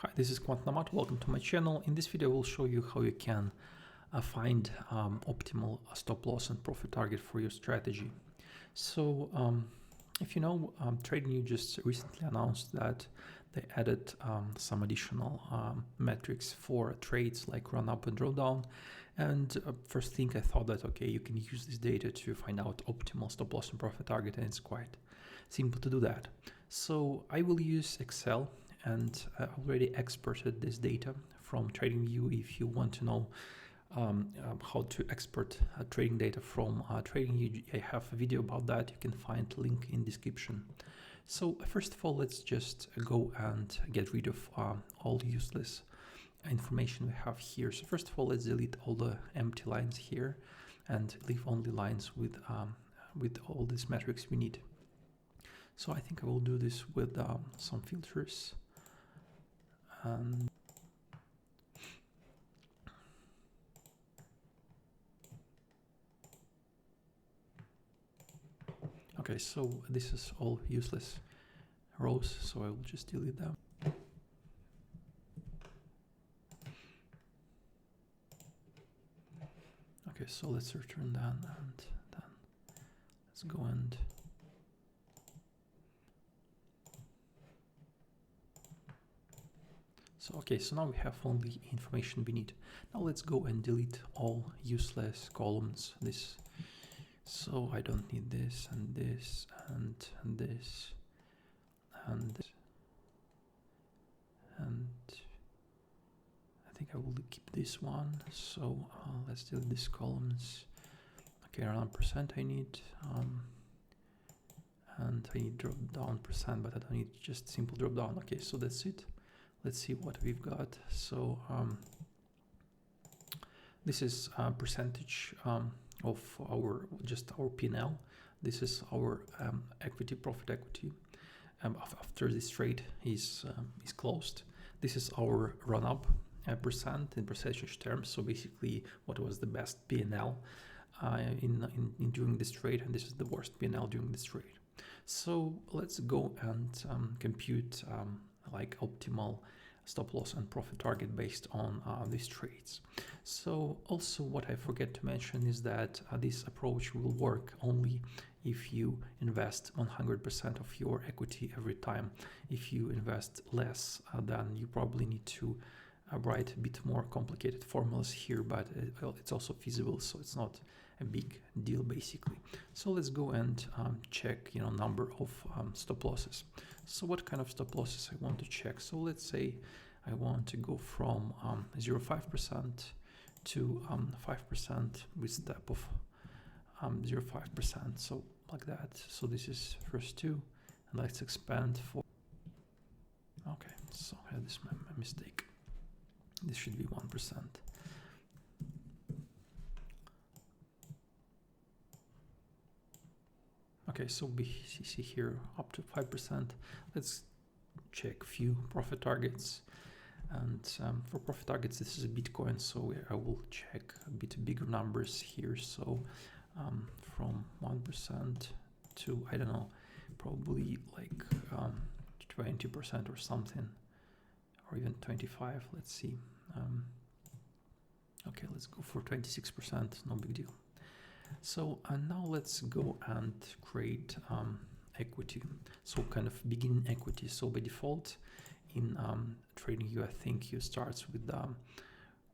Hi, this is Quantribe. Welcome to my channel. In this video, I will show you how you can find optimal stop loss and profit target for your strategy. So, if you know, TradingView just recently announced that they added some additional metrics for trades like run up and drawdown. And first thing I thought that, okay, you can use this data to find out optimal stop loss and profit target, and it's quite simple to do that. So I will use Excel, and I already exported this data from TradingView. If you want to know how to export trading data from TradingView, I have a video about that. You can find a link in description. So first of all, let's just go and get rid of all useless information we have here. So first of all, let's delete all the empty lines here and leave only lines with all these metrics we need. So I think I will do this with some filters. Okay, so this is all useless rows, so I will just delete them. Okay, so let's return that, and then let's go and so now we have only information we need. Now let's go and delete all useless columns. So I don't need this and this and this and this, and I think I will keep this one. So let's delete these columns. Okay, around percent I need, and I need drop down percent, but I don't need just simple drop down. Okay, so that's it. Let's see what we've got. So this is a percentage of our P&L. This is our equity, profit equity after this trade is closed. This is our run up percent in percentage terms. So basically, what was the best P&L in during this trade, and this is the worst P&L during this trade. So let's go and compute like optimal stop loss and profit target based on these trades. So also what I forget to mention is that this approach will work only if you invest 100% of your equity every time. If you invest less, then you probably need to write a bit more complicated formulas here, but it's also feasible, so it's not a big deal basically. So let's go and check number of stop losses. So what kind of stop losses I want to check? So let's say I want to go from 0.5% to 5% with step of 0.5%, so like that. So this is first two, and let's expand for, okay, so this is my mistake. This should be 1%. Okay, so we see here up to 5%. Let's check few profit targets. And for profit targets, this is a Bitcoin, so I will check a bit bigger numbers here. So from 1% to, I don't know, probably like 20% or something, or even 25. Let's see. Okay, let's go for 26%, no big deal. So now let's go and create equity, so kind of beginning equity. So by default in TradingView, I think you starts with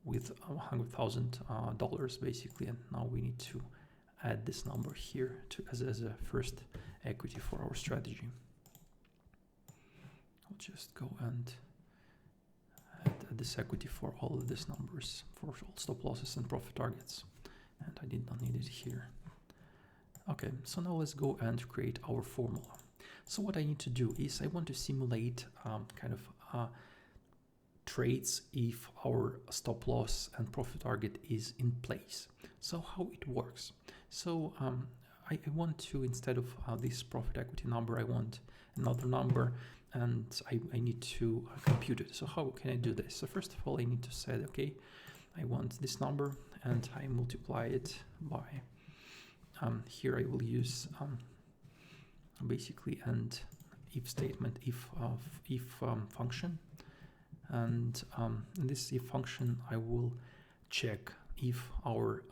$100,000 basically, and now we need to add this number here as a first equity for our strategy. I'll just go and add this equity for all of these numbers for all stop losses and profit targets, and I did not need it here. Okay, so now let's go and create our formula. So what I need to do is I want to simulate kind of trades if our stop loss and profit target is in place. So how it works? So I want to, instead of this profit equity number, I want another number, and I need to compute it. So how can I do this? So first of all, I need to say, okay, I want this number, and I multiply it by, here I will use basically and if statement, if function, And in this if function, I will check if our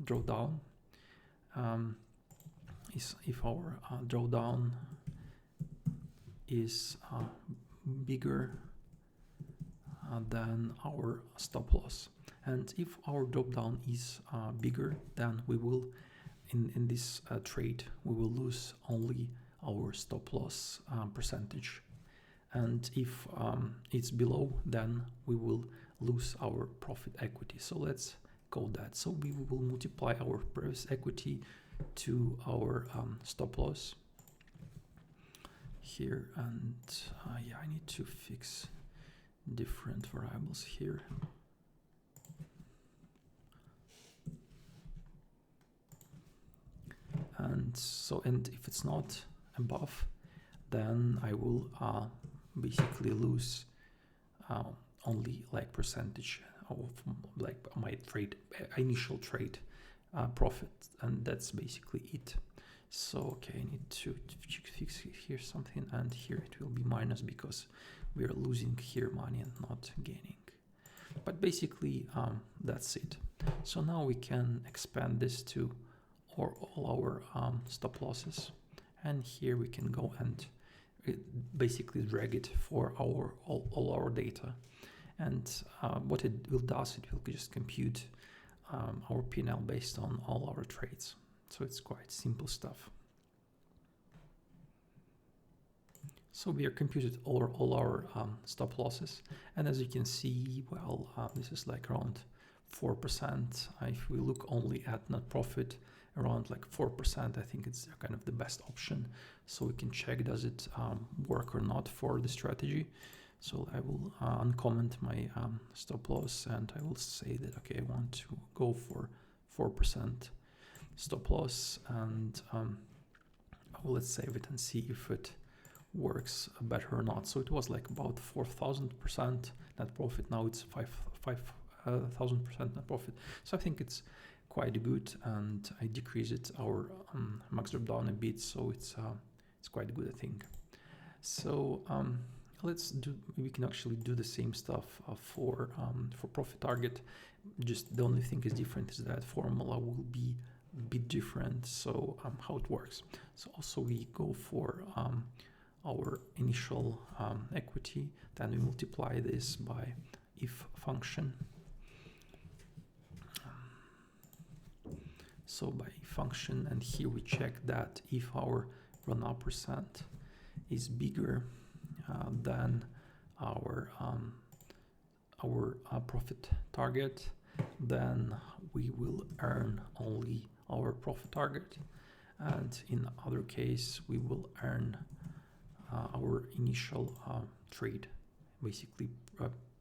drawdown is bigger than our stop loss. And if our drawdown is bigger, then we will in this trade we will lose only our stop loss percentage. And if it's below, then we will lose our profit equity. So let's code that. So we will multiply our previous equity to our stop loss here. And yeah, I need to fix different variables here. And so, and if it's not above, then I will basically lose only like percentage of like my trade, initial trade profit, and that's basically it. So okay, I need to fix here something, and here it will be minus because we are losing here money and not gaining. But basically that's it. So now we can expand this to all our stop losses, and here we can go and basically drag it for all our data. And what it will does, it will just compute our P&L based on all our trades. So it's quite simple stuff. So we are computed all our stop losses, and as you can see, well, this is like around 4%. If we look only at net profit, around like 4%, I think it's kind of the best option. So we can check, does it work or not for the strategy. So I will uncomment my stop loss, and I will say that, okay, I want to go for 4% stop loss, and let's save it and see if it works better or not. So it was like about 4,000% net profit. Now it's 5,000% net profit. So I think it's quite good, and I decrease it our max drop down a bit, so it's quite good, I think. So we can actually do the same stuff for profit target. Just the only thing is different is that formula will be a bit different. So how it works. So also we go for our initial equity, then we multiply this by if function. So by function, and here we check that if our run-up percent is bigger than our profit target, then we will earn only our profit target, and in other case we will earn our initial trade, basically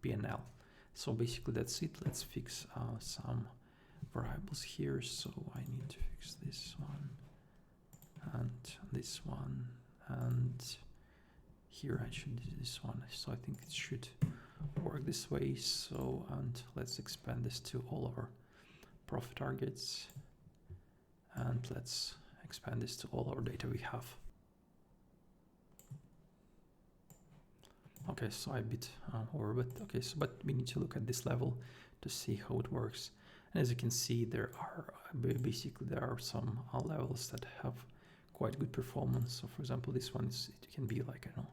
P&L. So basically that's it. Let's fix some variables here. So I need to fix this one and this one, and here I should do this one. So I think it should work this way. So, and let's expand this to all our profit targets, and let's expand this to all our data we have. Okay, so I bit over, but okay, so but we need to look at this level to see how it works. And as you can see, there are some levels that have quite good performance. So for example, this one it can be like, I don't know,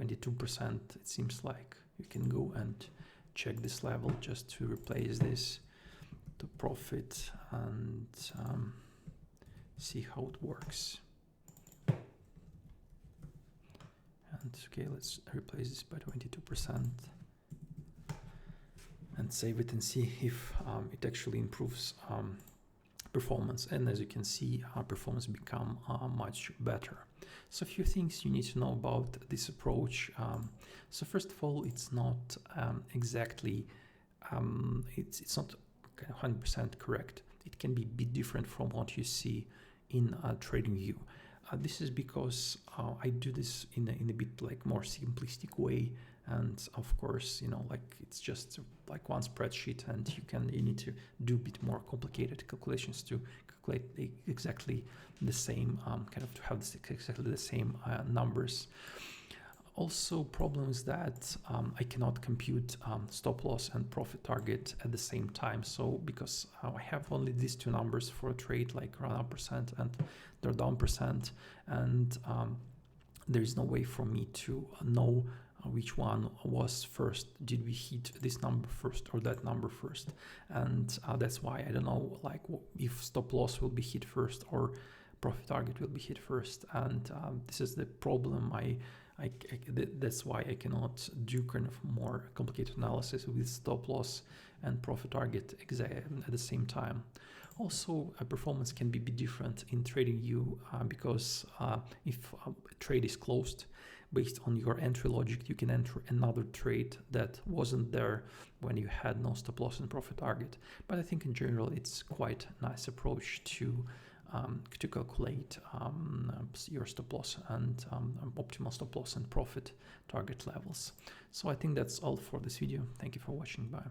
22%. It seems like you can go and check this level just to replace this to profit and see how it works. And okay, let's replace this by 22% and save it and see if it actually improves performance. And as you can see, performance become much better. So a few things you need to know about this approach. So first of all, it's not exactly, it's not 100% correct. It can be a bit different from what you see in TradingView. This is because I do this in a bit like more simplistic way, and of course, you know, like it's just like one spreadsheet, and you need to do a bit more complicated calculations to calculate exactly the same kind of to have exactly the same numbers. Also, problem is that I cannot compute stop loss and profit target at the same time. So because I have only these two numbers for a trade, like run up percent and drawdown percent, and there is no way for me to know which one was first. Did we hit this number first or that number first? And that's why I don't know, like, if stop loss will be hit first or profit target will be hit first. And this is the problem. That's why I cannot do kind of more complicated analysis with stop loss and profit target at the same time. Also, performance can be different in TradingView because if a trade is closed, based on your entry logic, you can enter another trade that wasn't there when you had no stop loss and profit target. But I think in general, it's quite a nice approach to calculate your stop loss and optimal stop loss and profit target levels. So I think that's all for this video. Thank you for watching. Bye.